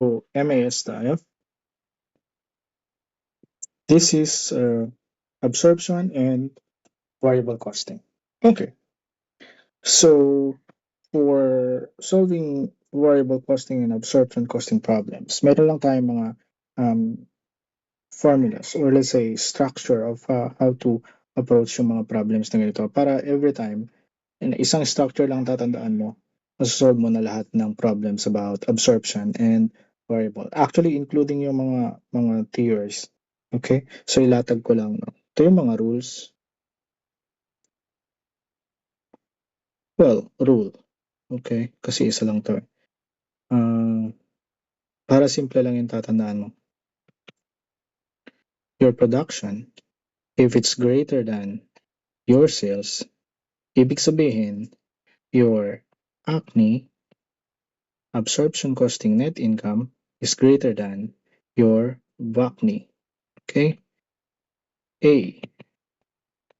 So, MAS tayo. This is absorption and variable costing. Okay. So, for solving variable costing and absorption costing problems, meron lang tayong mga um, formulas or let's say structure of how to approach yung mga problems na ganito para every time isang structure lang tatandaan mo, masosolve mo na lahat ng problems about absorption and variable. Actually, including yung mga theories. Okay? So, ilatag ko lang. No? Ito yung mga rules. Well, rule. Okay? Kasi isa lang to. Para simple lang yung tatandaan mo. Your production, if it's greater than your sales, ibig sabihin, your acne, absorption costing net income, is greater than your VACNI. Okay? A.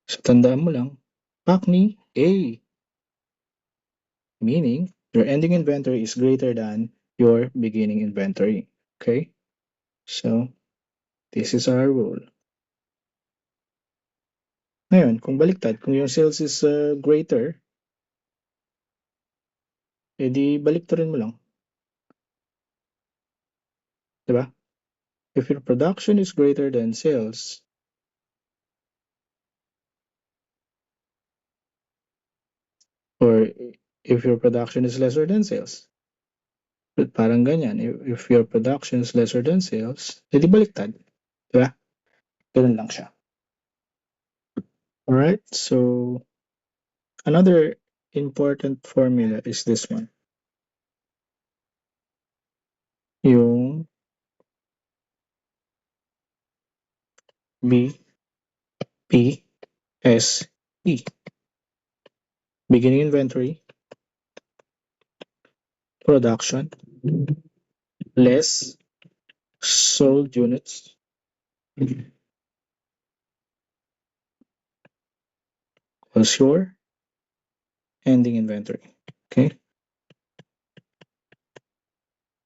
So, tandaan mo lang, VACNI, A. Meaning, your ending inventory is greater than your beginning inventory. Okay? So, this is our rule. Ngayon, kung baliktad, kung yung sales is greater, edi baliktarin mo lang. Diba? If your production is greater than sales, or if your production is lesser than sales, parang ganyan. If your production is lesser than sales, edi baliktad. Diba? Ganun lang siya. Alright, so another important formula is this one. Yung BPSE. Beginning inventory, production, less sold units, equals your ending inventory. Okay?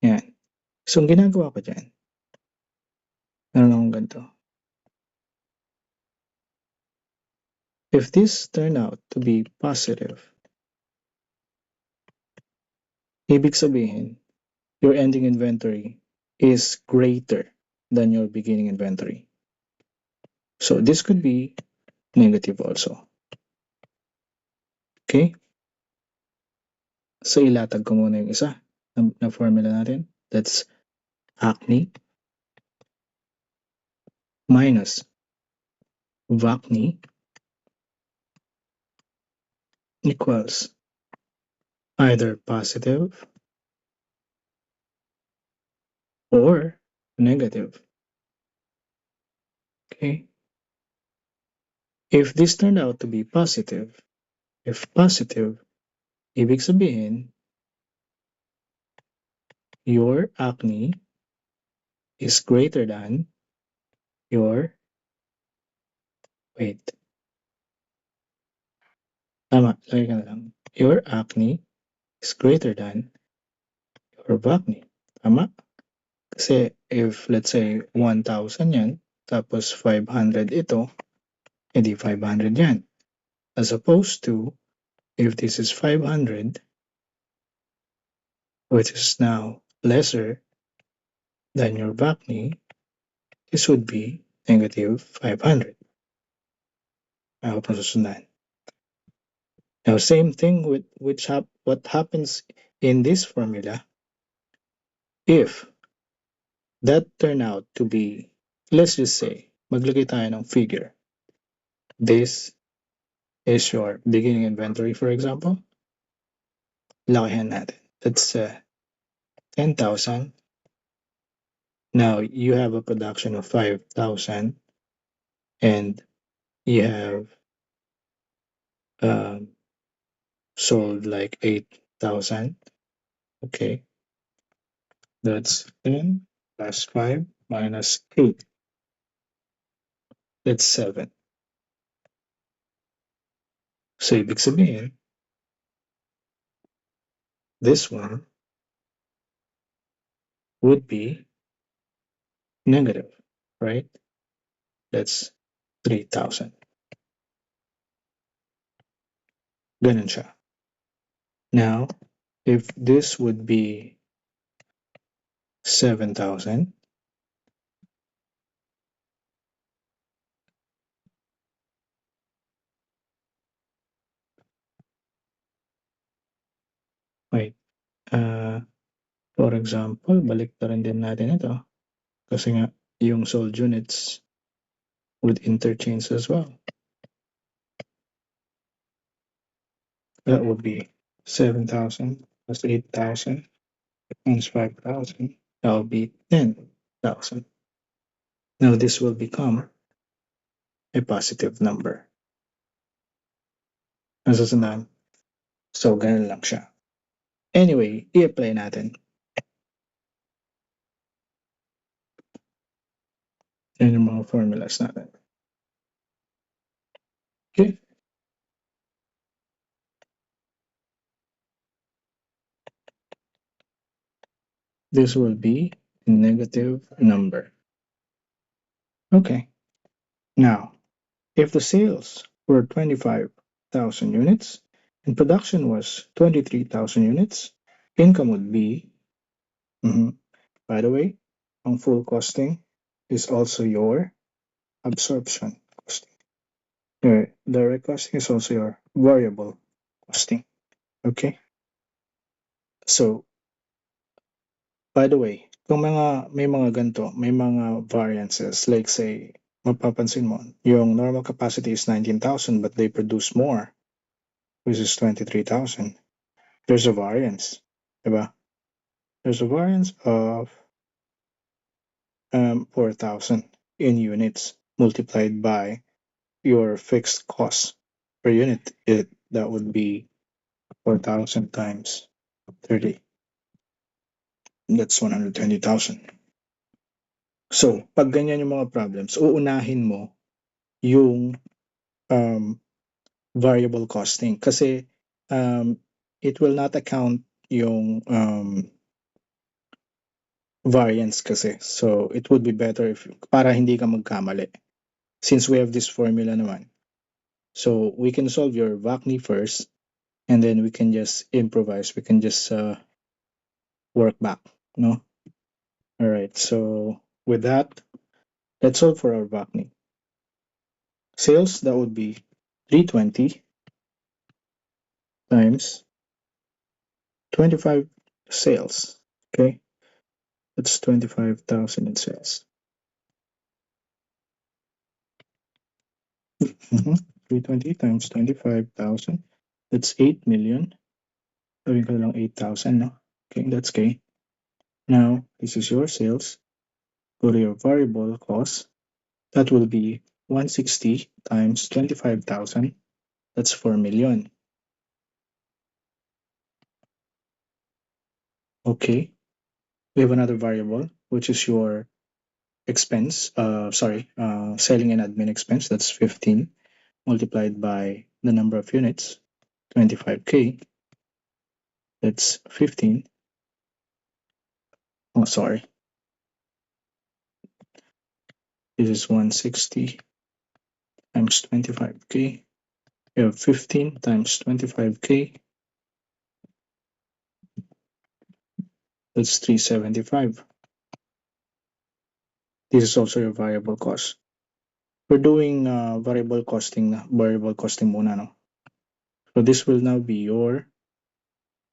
Yan. So, ang ginagawa ko dyan, meron akong ganito. If this turn out to be positive, ibig sabihin, your ending inventory is greater than your beginning inventory. So, this could be negative also. Okay? So, ilatag ko muna yung isa na formula natin. That's acne minus VACNI equals either positive or negative. Okay? If this turned out to be positive, if positive, ibig sabihin, your acne is greater than your, wait, tama, lagay ka na lang. Your acne is greater than your VACNI. Tama? Kasi if let's say 1,000 yan, tapos 500 ito, edi 500 yan. As opposed to, if this is 500, which is now lesser than your VACNI, this would be negative 500. I hope nasusundan. Now, same thing with what happens in this formula. If that turn out to be, let's just say, maglagay tayo ng figure. This is your beginning inventory, for example. Lakihan natin. That's 10,000. Now, you have a production of 5,000 and you have sold like 8,000. Okay. That's 10 plus 5 minus 8. That's 7. So, ibig sabihin, this one would be negative, right? That's 3,000. Ganun siya. Now, if this would be 7,000, wait, for example, balik na rin din natin ito. Kasi nga, yung sold units would interchange as well. That would be 7,000 plus 8,000 times 5,000. That will be 10,000. Now this will become a positive number. Nasusundan? So, ganun lang siya. Anyway, i-apply natin. Yan yung mga formulas natin. Okay. This will be a negative number. Okay. Now, if the sales were 25,000 units and production was 23,000 units, income would be, by the way, ang full costing is also your absorption costing. Your direct costing is also your variable costing. Okay? So, by the way, kung may mga ganito, may mga variances, like say, mapapansin mo, yung normal capacity is 19,000 but they produce more, which is 23,000. There's a variance, diba? There's a variance of 4,000 in units multiplied by your fixed cost per unit. That would be 4,000 times 30. That's 120,000. So, pag ganyan yung mga problems, uunahin mo yung variable costing kasi it will not account yung variance kasi. So, it would be better if para hindi ka magkamali. Since we have this formula naman. So, we can solve your VACNI first and then we can just improvise. We can just work back, no? All right, so with that, let's solve for our VACNI. Sales, that would be 320 times 25 sales, okay? That's 25,000 in sales. 320 times 25,000, that's 8 million. Gawin ko lang 8,000, no? Okay, that's K. Now, this is your sales. Go to your variable cost. That will be 160 times 25,000. That's 4 million. Okay. We have another variable, which is your expense. Selling and admin expense. That's 15 multiplied by the number of units, 25K. That's 15. Oh, sorry. This is 160 times 25K. We have 15 times 25K. That's 375. This is also your variable cost. We're doing variable costing muna, no? So this will now be your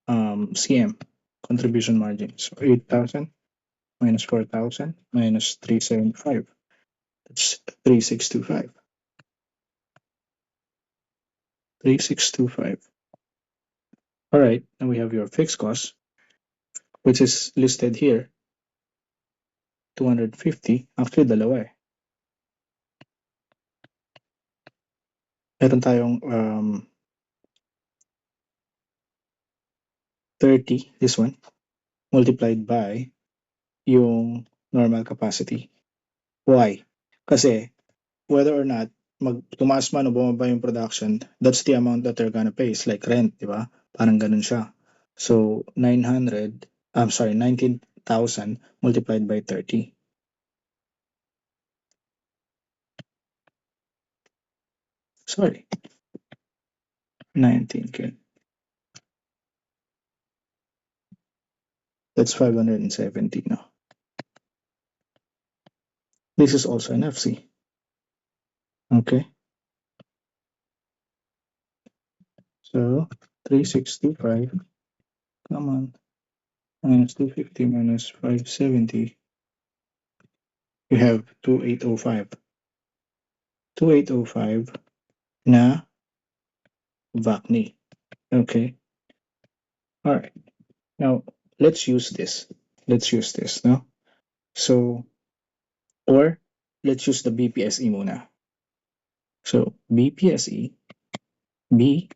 CM, contribution margin. So 8,000 minus 4,000 minus 375. That's 3625. 3625. All right, now we have your fixed cost, which is listed here, 250. Actually, dalawa eh. Meron tayong 30, this one, multiplied by yung normal capacity. Why? Kasi whether or not tumaas man o bumaba yung production, that's the amount that they're gonna pay. It's like rent, di ba? Parang ganun siya. So 19 5,000 multiplied by 30. Sorry, 19K. That's 570 now. This is also an FC. Okay. So 3625, come on, minus 250 minus 570, you have 2805. 2805 na VACNI. Okay. All right. Now let's use this. No? So, or let's use the BPSE muna. So BPSE, BPSE.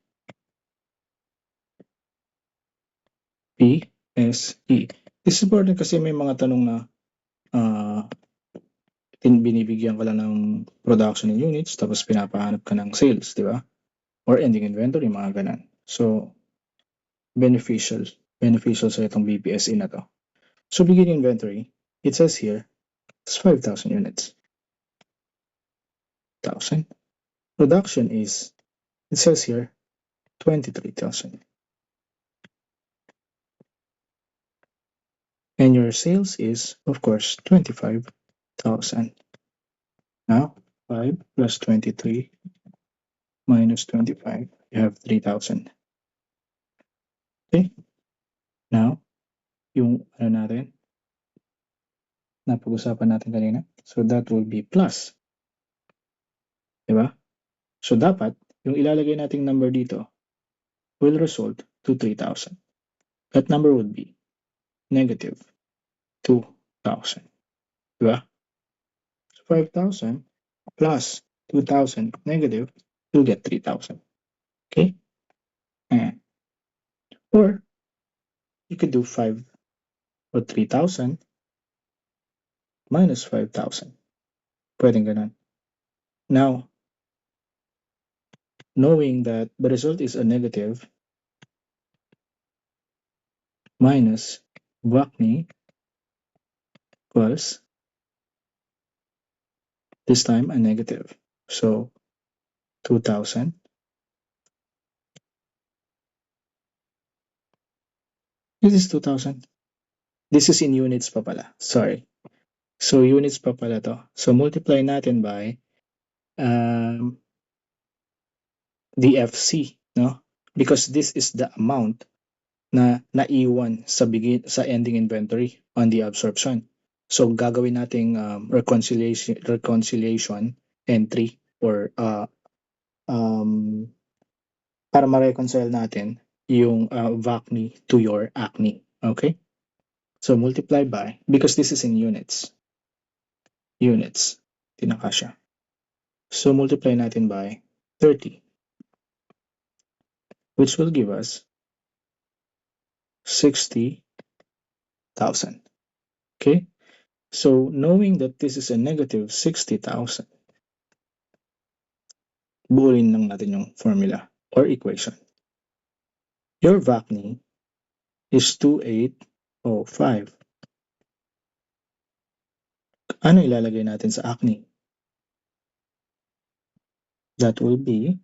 This is important kasi may mga tanong na binibigyan ka lang ng production in units tapos pinapahanap ka ng sales, di ba? Or ending inventory, mga ganun. So, beneficial sa itong BPSE na to. So, beginning inventory, it says here, it's 5,000 units. 1,000. Production is, it says here, 23,000. And your sales is, of course, 25,000. Now, 5 plus 23 minus 25, you have 3,000. Okay? Now, yung ano natin, napag-usapan natin kanina. So, that will be plus. Diba? So, dapat, yung ilalagay nating number dito will result to 3,000. That number would be negative 2,000. Diba? So, 5,000 plus 2,000 negative, you'll get 3,000. Okay? And, or, you could do 5 or 3,000 minus 5,000. Pwedeng ganun. Now, knowing that the result is a negative minus VACNI equals this time a negative. So 2,000 this is 2,000. This is in units pa pala. Sorry. So units pa pala to. So multiply natin by DFC, no? Because this is the amount na naiwan sa ending inventory on the absorption. So gagawin nating reconciliation entry or para ma-reconcile natin yung VACNI to your ACNI. Okay? So multiply by, because this is in units. Tinakasya. So multiply natin by 30, which will give us 60,000. Okay? So knowing that this is a negative 60,000, buuin lang natin yung formula or equation. Your VACNI is 2805. Ano ilalagay natin sa ACNI? That will be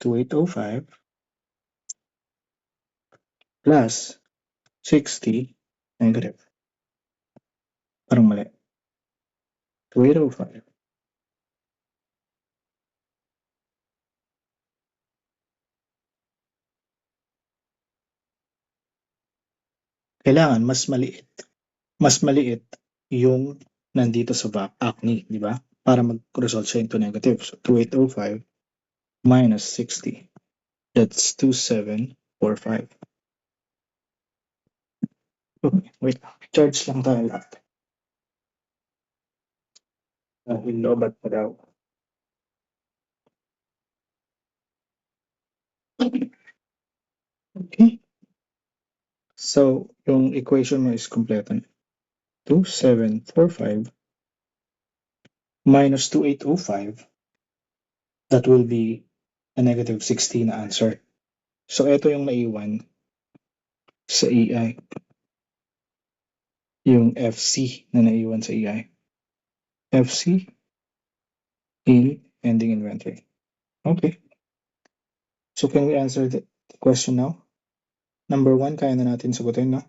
2805 plus 60 negative. Parang mali. 2805 kailangan mas maliit yung nandito sa ACNI, di ba? Para mag-result siya into negative. So 2805 minus 60. That's 2745. Okay, wait. Charge lang tayo lahat. Dahil lobat pa daw. Okay. So, yung equation mo is kompleto na. 2745 minus 2805, that will be a negative 60 na answer. So, ito yung naiwan sa EI. yung FC na naiwan sa EI. FC, ending inventory. Okay. So can we answer the question now? Number 1, kaya na natin sagutin, no?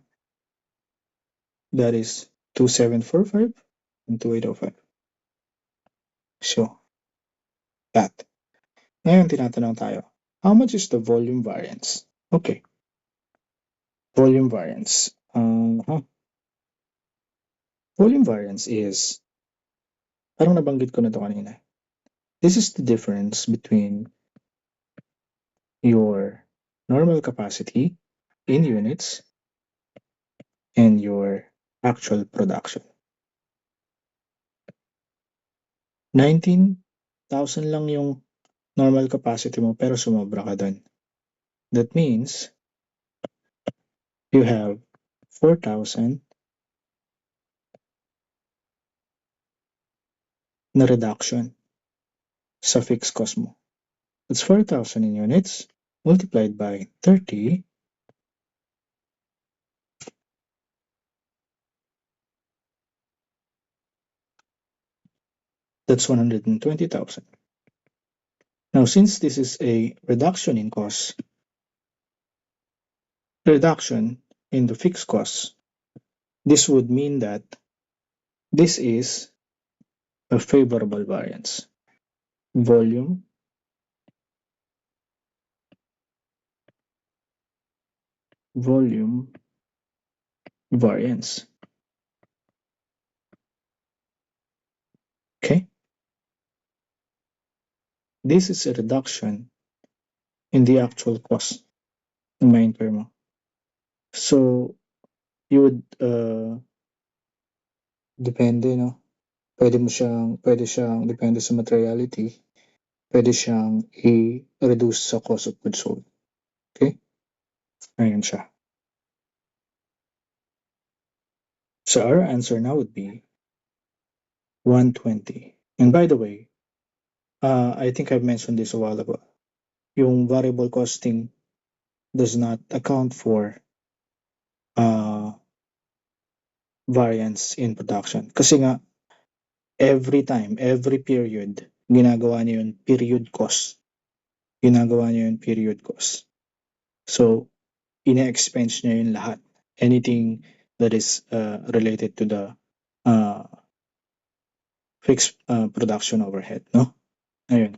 That is 2745 and 2805. So, that. Ngayon, tinatanong tayo, how much is the volume variance? Okay. Volume variance. Volume variance is, parang nabanggit ko na to kanina. This is the difference between your normal capacity in units and your actual production. 19,000 lang yung normal capacity mo pero sumobra ka dun. That means you have 4,000 na reduction sa fixed cost mo. That's 4,000 in units multiplied by 30. That's 120,000. Now, since this is a reduction in cost, reduction in the fixed costs, this would mean that this is a favorable variance. Volume variance. Okay? This is a reduction in the actual cost ng ma-incur mo. So, you would, depende, no? Pwede siyang, depende sa materiality, pwede siyang i-reduce sa cost of goods sold. Okay? Ayan siya. So, our answer now would be 120. And by the way, I think I've mentioned this a while ago. Yung variable costing does not account for variance in production. Kasi nga, every time, every period, ginagawa niya yun period cost. So, ina-expense niya yun lahat. Anything that is related to the fixed production overhead, no? Ayun.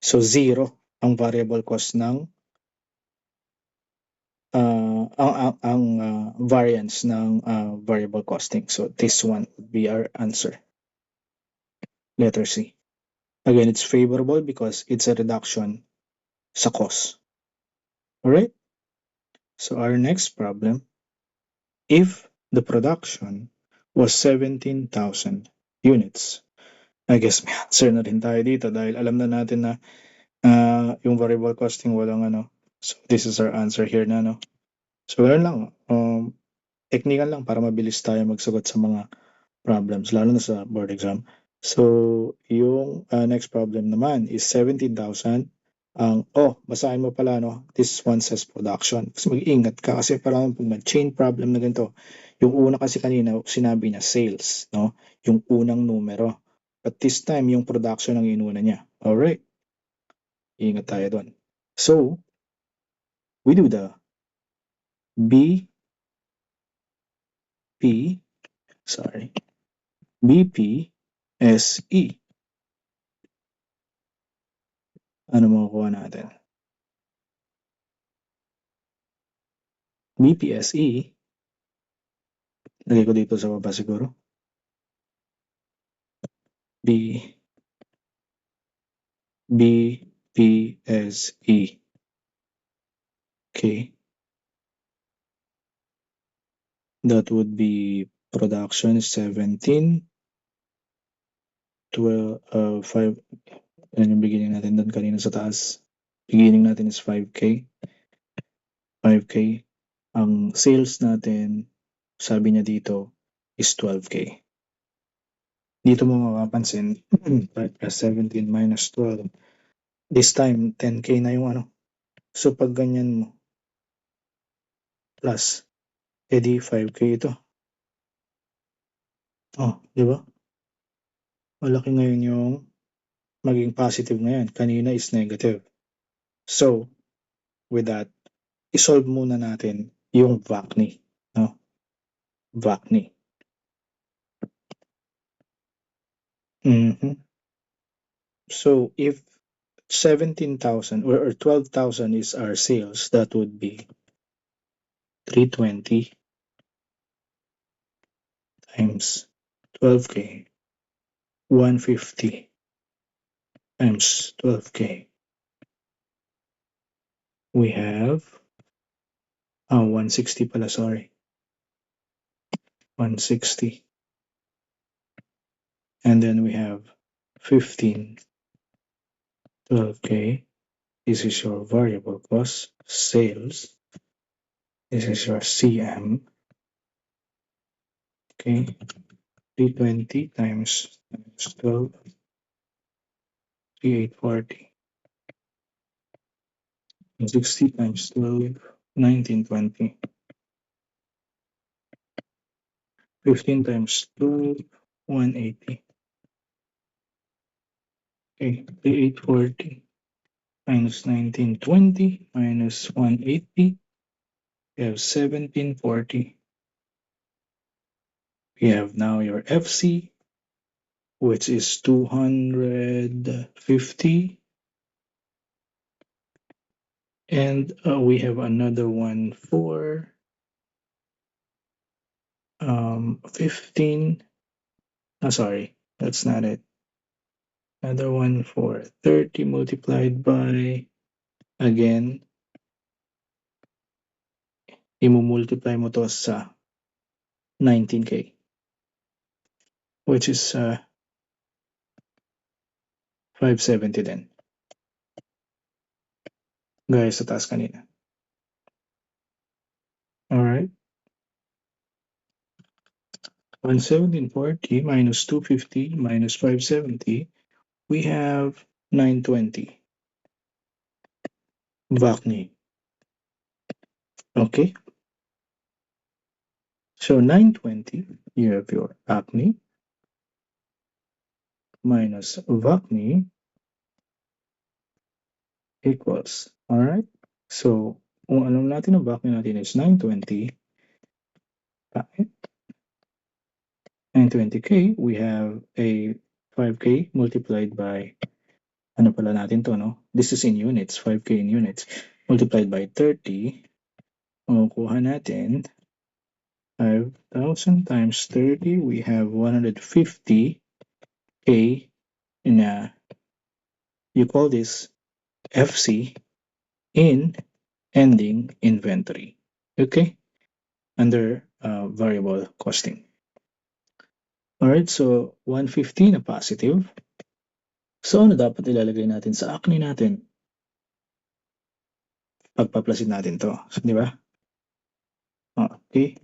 So, 0 ang variable cost ng ang variance ng variable costing. So, this one would be our answer. Letter C. Again, it's favorable because it's a reduction sa cost. Alright? So, our next problem, if the production was 17,000 units. I guess may answer na rin tayo dito dahil alam na natin na yung variable costing walang ano. So, this is our answer here na, no? So, ganun lang. Technical lang para mabilis tayo magsagot sa mga problems, lalo na sa board exam. So, yung next problem naman is 17,000. Basahin mo pala, no? This one says production. Kasi mag-iingat ka kasi parang pag mag-chain problem na ganito, yung una kasi kanina sinabi niya sales, no? Yung unang numero. But this time, yung production ang inuna niya. Alright. Ingat tayo doon. So, we do the BPSE. Ano makukuha natin? BPSE, lagay ko dito sa baba siguro. BPSE. Okay. That would be production 17, 12, 5. Yan yung beginning natin doon kanina sa taas. Beginning natin is 5K. 5K. Ang sales natin, sabi niya dito, is 12K. Dito mo mapapansin, 5 plus 17 minus 12. This time, 10K na yung ano. So, pag ganyan mo, plus, edi 5K ito. Oh, di ba? Malaki ngayon yung maging positive ngayon. Kanina is negative. So, with that, isolve muna natin yung VACNI. No? VACNI. So, if 17,000 or 12,000 is our sales, that would be 320 times 12K, 150 times 12K. We have 160 pala, sorry. 160. And then we have 15, 12K. This is your variable cost, sales. This is your CM. Okay, 320 times 12, 3840. 60 times 12, 1920. 15 times 12, 180. Okay, 3840 minus 1920 minus 180. We have 1740. We have now your FC, which is 250. And we have another one for 15. Sorry, that's not it. Another one for 30 multiplied by, again, i-multiply mo to sa 19K, which is 570 din. Gaya sa taas kanina. Alright. 11740 minus 250 minus 570, we have 920. VACNI. Okay. So 920, you have your ACNI minus VACNI equals, alright? So, kung alam natin ang VACNI natin is 920, 920K, we have a 5K multiplied by, ano pala natin to, no? This is in units, 5K in units, multiplied by 30. Makukuha natin 5,000 times 30, we have 150K na, you call this FC in ending inventory. Okay? Under variable costing. Alright, so 150 na positive. So ano dapat ilalagay natin sa ACNI natin? Pagpaplasin natin to. Di ba? Okay.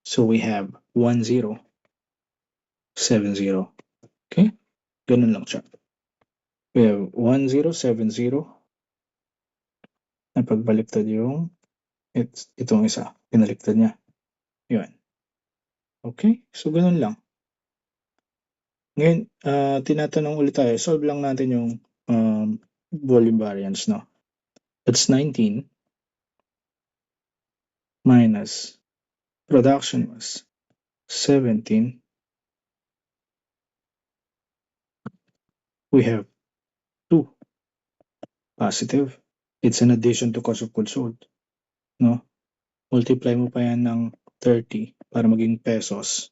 So we have 1070. Okay? Ganun lang siya. We have 1070 na pagbaliktad yung itong isa. Pinaliktad niya. Yun. Okay? So ganun lang. Ngayon, tinatanong ulit tayo. Solve lang natin yung volume variance, no? That's 19 minus production was 17. We have 2 positive. It's an addition to cost of goods sold. No? Multiply mo pa yan ng 30 para maging pesos.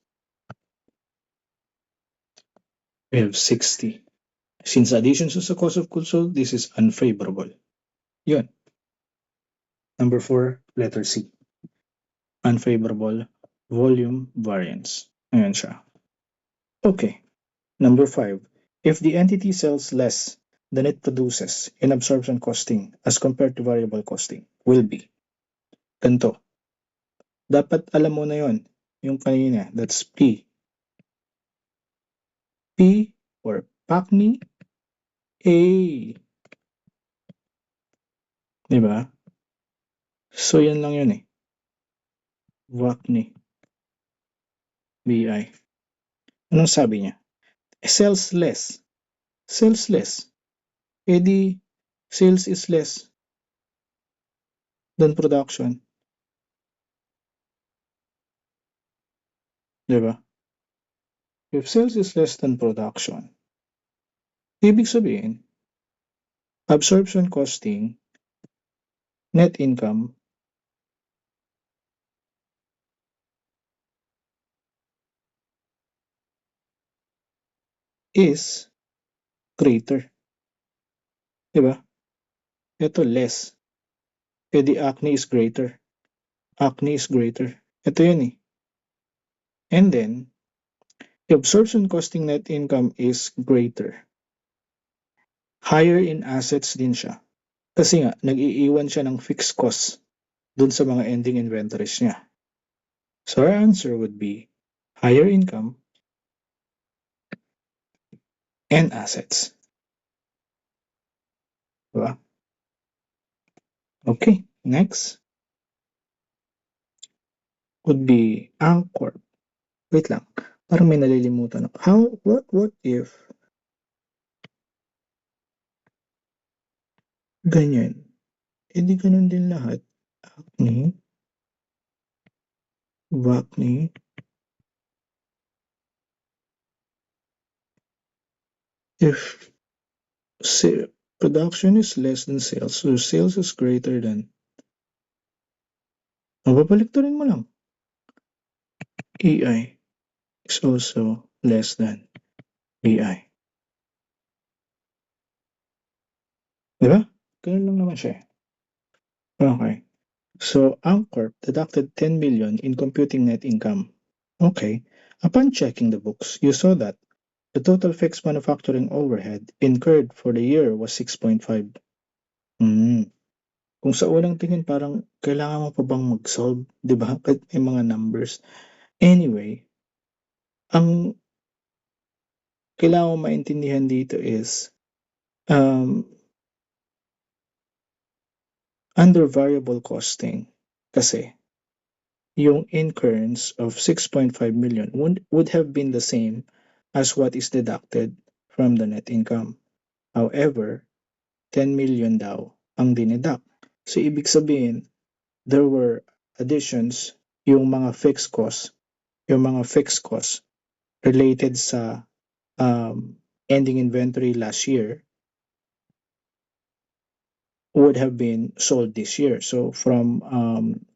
We have 60. Since addition to the cost of goods sold, this is unfavorable. Yun. Number 4, letter C. Unfavorable volume variance. Ayan siya. Okay. Number 5. If the entity sells less than it produces in absorption costing as compared to variable costing, will be. Ganito. Dapat alam mo na yon, yung kanina, that's P. P or PACNI A. Diba? So yan lang yun eh. VACNI. BI. Anong sabi niya? Sells less. Sells less. Eh di, sales is less than production. Diba? If sales is less than production, ibig sabihin, absorption costing, net income, is greater. Diba? Ito less. Eh di acne is greater. Acne is greater. Ito yun eh. And then, the absorption costing net income is greater. Higher in assets din siya. Kasi nga, nag-iiwan siya ng fixed cost dun sa mga ending inventories niya. So our answer would be higher income and assets. Diba? Okay, next would be Angkor. Wait lang, parang may nalilimutan ako. What if ganyan? E di ganun din lahat. Acne, Vacne, if production is less than sales, so sales is greater than, mababaliktarin mo lang. EI is also less than BI. Diba? Ganun lang naman siya. Okay. So, Angcorp deducted 10 million in computing net income. Okay. Upon checking the books, you saw that the total fixed manufacturing overhead incurred for the year was 6.5. Kung sa unang tingin parang kailangan mo pa bang mag-solve, 'di ba? Kahit may mga numbers. Anyway, ang kailangan mo maintindihan dito is under variable costing kasi yung incurrence of 6.5 million would have been the same as what is deducted from the net income. However, 10 million daw ang dineduct. So, ibig sabihin, there were additions yung mga fixed costs related sa ending inventory last year would have been sold this year. So, from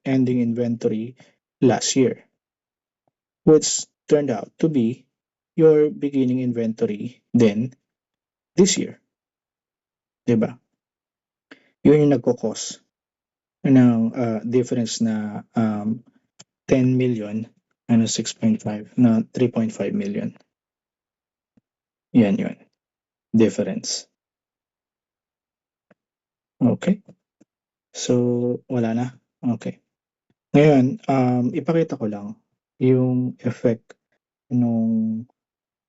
ending inventory last year, which turned out to be your beginning inventory then this year. Diba? Yun yung nagkakos ng difference na 10 million and 6.5 na 3.5 million. Yan yun. Difference. Okay. So, wala na. Okay. Ngayon, ipakita ko lang yung effect nung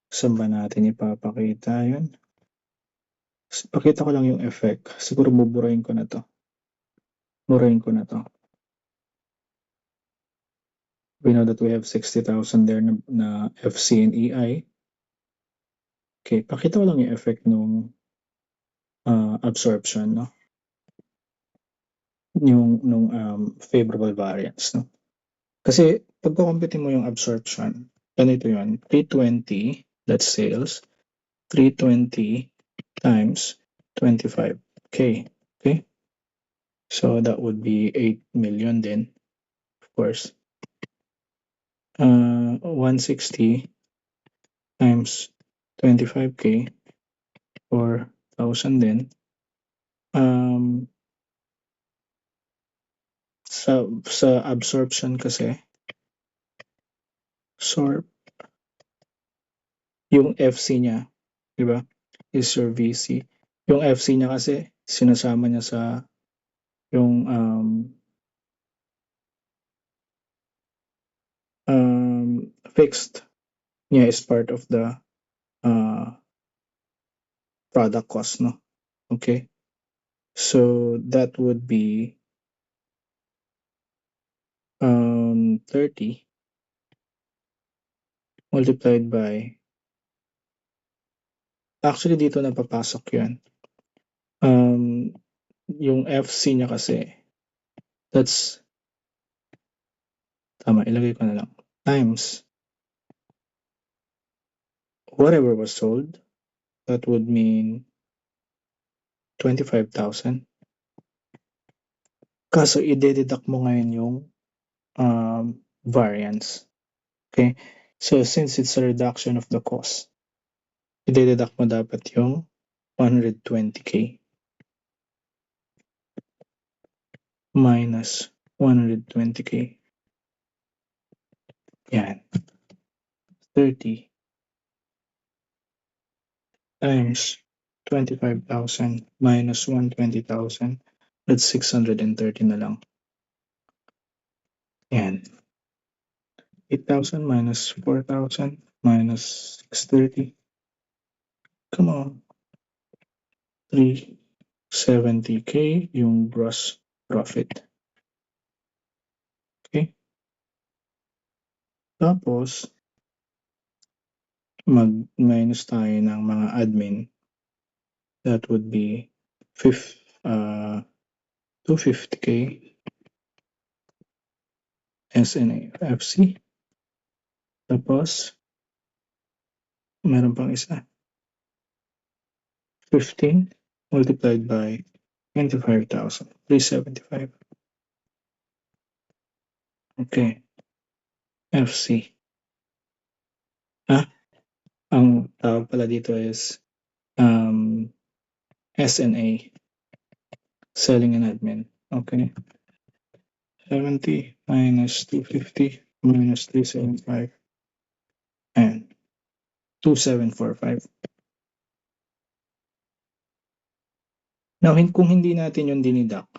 saan ba natin ipapakita yun? Pakita ko lang yung effect. Siguro buburahin ko na to. Burahin ko na to. We know that we have 60,000 there na FC and EI. Okay, pakita ko lang yung effect nung absorption, no? Nung favorable variance, no? Kasi pag kukumpitin mo yung absorption, ganito yun, 320, that's sales, 320 times 25K. Okay? So that would be 8 million then, of course. 160 times 25K, 4,000 din. Sa absorption kasi, yung FC niya, di ba, is your VC. Yung FC niya kasi, sinasama niya sa yung fixed niya is part of the product cost, no? Okay? So, that would be 30 multiplied by, actually dito na papasok yun. Yung FC niya kasi, that's, tama, ilagay ko na lang, times whatever was sold, that would mean 25,000. Kaso i-deduct mo ngayon yung variance. Okay? So since it's a reduction of the cost, i-deduct mo dapat yung 120k minus 120k. Yan. 30 times 25,000 minus 120,000. That's 630 na lang. Yan. 8,000 minus 4,000 minus 630. Come on. 370k yung gross profit. Okay? Tapos, mag-minus tayo ng mga admin. That would be 250k SNA FC. Tapos, meron pang isa. 15 multiplied by 25,000. 375. Okay. FC. Ang tawag pala dito is SNA. Selling and admin. Okay. 70 minus 250 minus 375 and 2745. Now, kung hindi natin yung diniduct,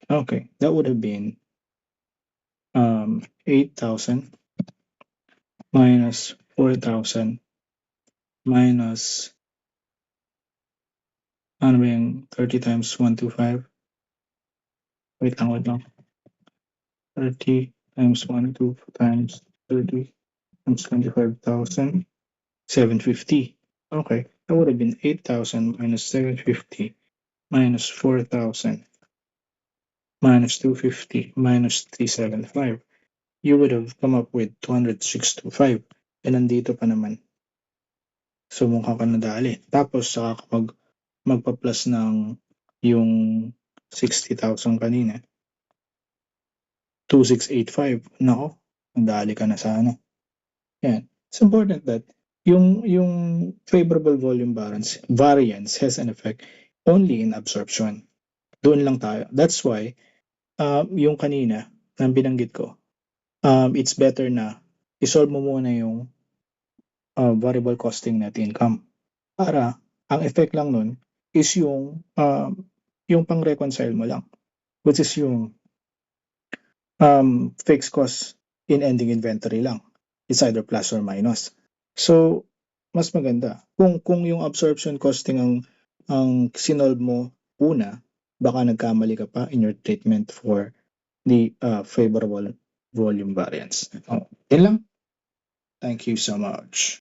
okay, that would have been 8,000 minus 4,000 minus, ano ba yung 30 times 125? Wait lang. 30 times 1, 2 times 30 times 25,000, 750. Okay, that would have been 8,000 minus 750 minus 4,000 minus 250 minus 375. You would have come up with 206.25. And nandito pa naman. So mukha ka nadali. Tapos saka kapag magpa-plus ng yung 60,000 kanina, 2685. Nako, nadali ka na sana. Yan. It's important that yung favorable volume variance has an effect only in absorption. Doon lang tayo. That's why yung kanina na binanggit ko, it's better na isolve mo muna yung variable costing net income. Para ang effect lang nun is yung pang-reconcile mo lang, which is yung fixed cost in ending inventory lang. It's either plus or minus. So, mas maganda. Kung yung absorption costing ang sinolve mo una, baka nagkamali ka pa in your treatment for the favorable volume variance. Yan lang. Thank you so much.